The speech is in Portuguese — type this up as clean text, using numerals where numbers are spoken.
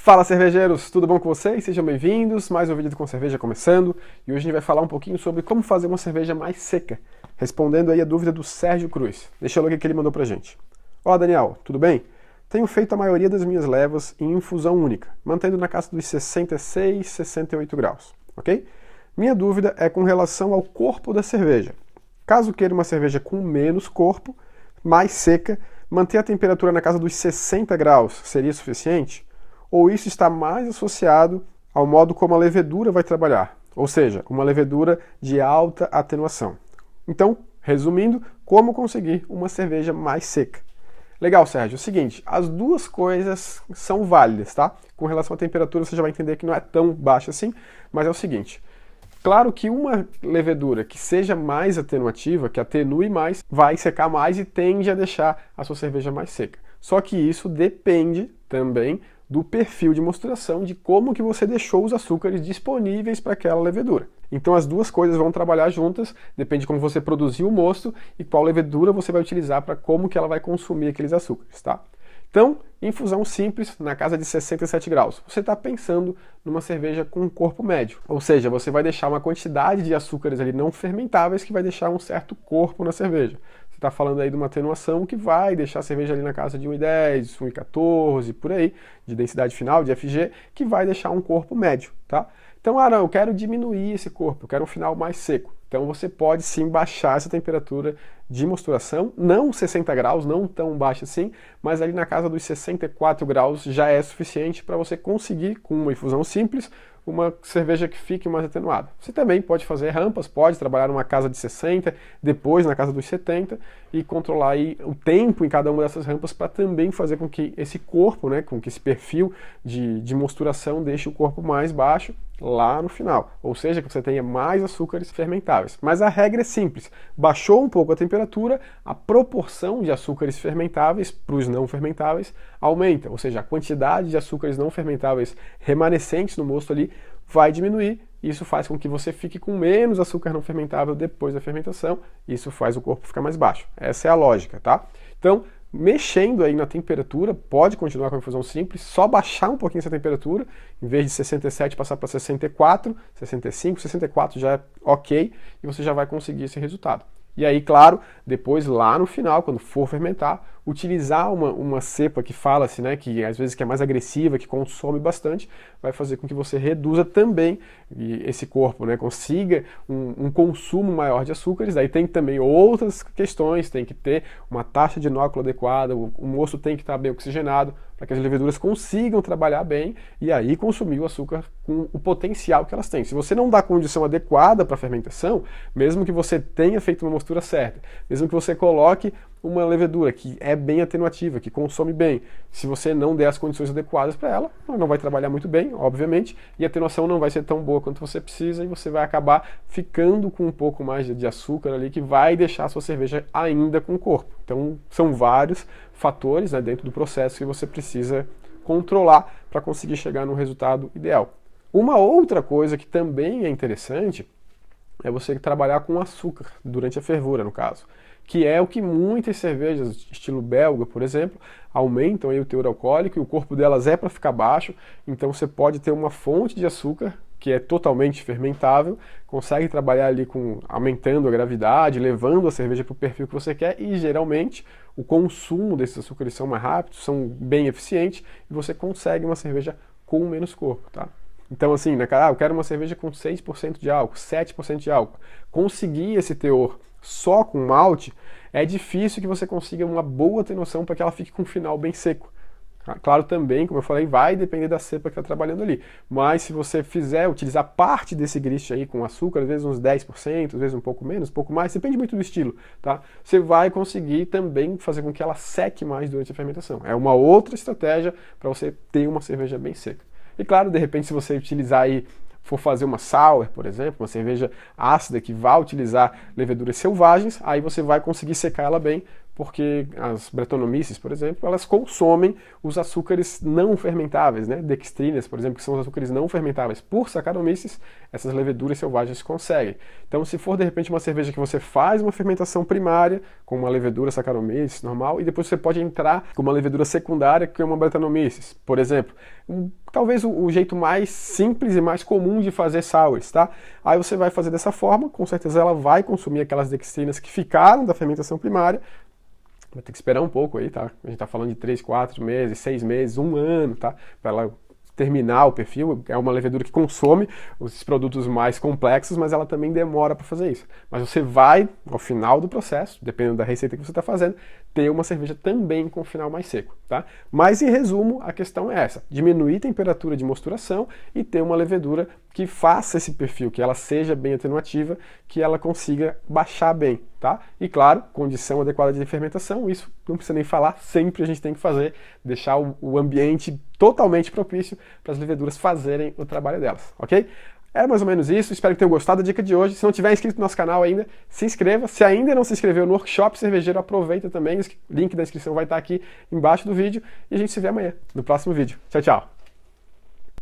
Fala, cervejeiros! Tudo bom com vocês? Sejam bem-vindos, mais um vídeo do Com Cerveja começando, e hoje a gente vai falar um pouquinho sobre como fazer uma cerveja mais seca, respondendo aí a dúvida do Sérgio Cruz. Deixa eu ler o que ele mandou pra gente. Ó, Daniel, tudo bem? Tenho feito a maioria das minhas levas em infusão única, mantendo na casa dos 66, 68 graus, ok? Minha dúvida é com relação ao corpo da cerveja. Caso queira uma cerveja com menos corpo, mais seca, manter a temperatura na casa dos 60 graus seria suficiente? Ou isso está mais associado ao modo como a levedura vai trabalhar, ou seja, uma levedura de alta atenuação. Então, resumindo, como conseguir uma cerveja mais seca? Legal, Sérgio. É o seguinte, as duas coisas são válidas, tá? Com relação à temperatura, você já vai entender que não é tão baixa assim, mas é o seguinte, claro que uma levedura que seja mais atenuativa, que atenue mais, vai secar mais e tende a deixar a sua cerveja mais seca. Só que isso depende também do perfil de mosturação, de como que você deixou os açúcares disponíveis para aquela levedura. Então as duas coisas vão trabalhar juntas, depende de como você produziu o mosto e qual levedura você vai utilizar para como que ela vai consumir aqueles açúcares, tá? Então, infusão simples, na casa de 67 graus. Você está pensando numa cerveja com um corpo médio, ou seja, você vai deixar uma quantidade de açúcares ali não fermentáveis que vai deixar um certo corpo na cerveja. Você está falando aí de uma atenuação que vai deixar a cerveja ali na casa de 1,10, 1,14, por aí, de densidade final, de FG, que vai deixar um corpo médio, tá? Então, não, eu quero diminuir esse corpo, eu quero um final mais seco. Então você pode sim baixar essa temperatura de mosturação, não 60 graus, não tão baixa assim, mas ali na casa dos 64 graus já é suficiente para você conseguir, com uma infusão simples, uma cerveja que fique mais atenuada. Você também pode fazer rampas, pode trabalhar numa casa de 60, depois na casa dos 70 e controlar aí o tempo em cada uma dessas rampas para também fazer com que esse corpo, né, com que esse perfil de mosturação deixe o corpo mais baixo lá no final, ou seja, que você tenha mais açúcares fermentáveis. Mas a regra é simples, baixou um pouco a temperatura, a proporção de açúcares fermentáveis para os não fermentáveis aumenta, ou seja, a quantidade de açúcares não fermentáveis remanescentes no mosto ali vai diminuir, e isso faz com que você fique com menos açúcar não fermentável depois da fermentação, e isso faz o corpo ficar mais baixo. Essa é a lógica, tá? Então, mexendo aí na temperatura, pode continuar com a infusão simples, só baixar um pouquinho essa temperatura, em vez de 67 passar para 64, 65, 64 já é ok, e você já vai conseguir esse resultado. E aí, claro, depois lá no final, quando for fermentar, utilizar uma cepa que fala-se, né, que às vezes que é mais agressiva, que consome bastante, vai fazer com que você reduza também esse corpo, né, consiga um consumo maior de açúcares. Aí tem também outras questões, tem que ter uma taxa de inóculo adequada, o mosto tem que estar bem oxigenado, para que as leveduras consigam trabalhar bem e aí consumir o açúcar com o potencial que elas têm. Se você não dá condição adequada para a fermentação, mesmo que você tenha feito uma mostura certa, mesmo que você coloque uma levedura que é bem atenuativa, que consome bem, se você não der as condições adequadas para ela, não vai trabalhar muito bem, obviamente, e a atenuação não vai ser tão boa quanto você precisa e você vai acabar ficando com um pouco mais de açúcar ali que vai deixar a sua cerveja ainda com corpo. Então são vários fatores, né, dentro do processo que você precisa controlar para conseguir chegar no resultado ideal. Uma outra coisa que também é interessante é você trabalhar com açúcar durante a fervura, no caso, que é o que muitas cervejas, estilo belga, por exemplo, aumentam aí o teor alcoólico e o corpo delas é para ficar baixo, então você pode ter uma fonte de açúcar que é totalmente fermentável, consegue trabalhar ali aumentando a gravidade, levando a cerveja para o perfil que você quer e geralmente o consumo desses açúcares são mais rápidos, são bem eficientes e você consegue uma cerveja com menos corpo, tá? Então assim, eu quero uma cerveja com 6% de álcool, 7% de álcool. Conseguir esse teor só com malte, é difícil que você consiga uma boa atenuação para que ela fique com um final bem seco. Claro, também, como eu falei, vai depender da cepa que está trabalhando ali. Mas se você utilizar parte desse grist aí com açúcar, às vezes uns 10%, às vezes um pouco menos, um pouco mais, depende muito do estilo, tá? Você vai conseguir também fazer com que ela seque mais durante a fermentação. É uma outra estratégia para você ter uma cerveja bem seca. E claro, de repente, se você utilizar aí for fazer uma sour, por exemplo, uma cerveja ácida que vai utilizar leveduras selvagens, aí você vai conseguir secar ela bem porque as Brettanomyces, por exemplo, elas consomem os açúcares não fermentáveis, né? Dextrinas, por exemplo, que são os açúcares não fermentáveis. Por Saccharomyces, essas leveduras selvagens conseguem. Então, se for de repente uma cerveja que você faz uma fermentação primária com uma levedura Saccharomyces normal e depois você pode entrar com uma levedura secundária que é uma Brettanomyces, por exemplo, talvez o jeito mais simples e mais comum de fazer sours, tá? Aí você vai fazer dessa forma, com certeza ela vai consumir aquelas dextrinas que ficaram da fermentação primária. Vai ter que esperar um pouco aí, tá? A gente tá falando de 3, 4 meses, 6 meses, 1 ano, tá? Para ela terminar o perfil. É uma levedura que consome os produtos mais complexos, mas ela também demora para fazer isso. Mas você vai, ao final do processo, dependendo da receita que você está fazendo, ter uma cerveja também com final mais seco, tá? Mas, em resumo, a questão é essa: diminuir a temperatura de mosturação e ter uma levedura que faça esse perfil, que ela seja bem atenuativa, que ela consiga baixar bem, tá? E, claro, condição adequada de fermentação, isso não precisa nem falar, sempre a gente tem que fazer, deixar o ambiente totalmente propício para as leveduras fazerem o trabalho delas, ok? Era mais ou menos isso, espero que tenham gostado da dica de hoje. Se não tiver inscrito no nosso canal ainda, se inscreva. Se ainda não se inscreveu no Workshop Cervejeiro, aproveita também, o link da inscrição vai estar aqui embaixo do vídeo e a gente se vê amanhã, no próximo vídeo. Tchau, tchau!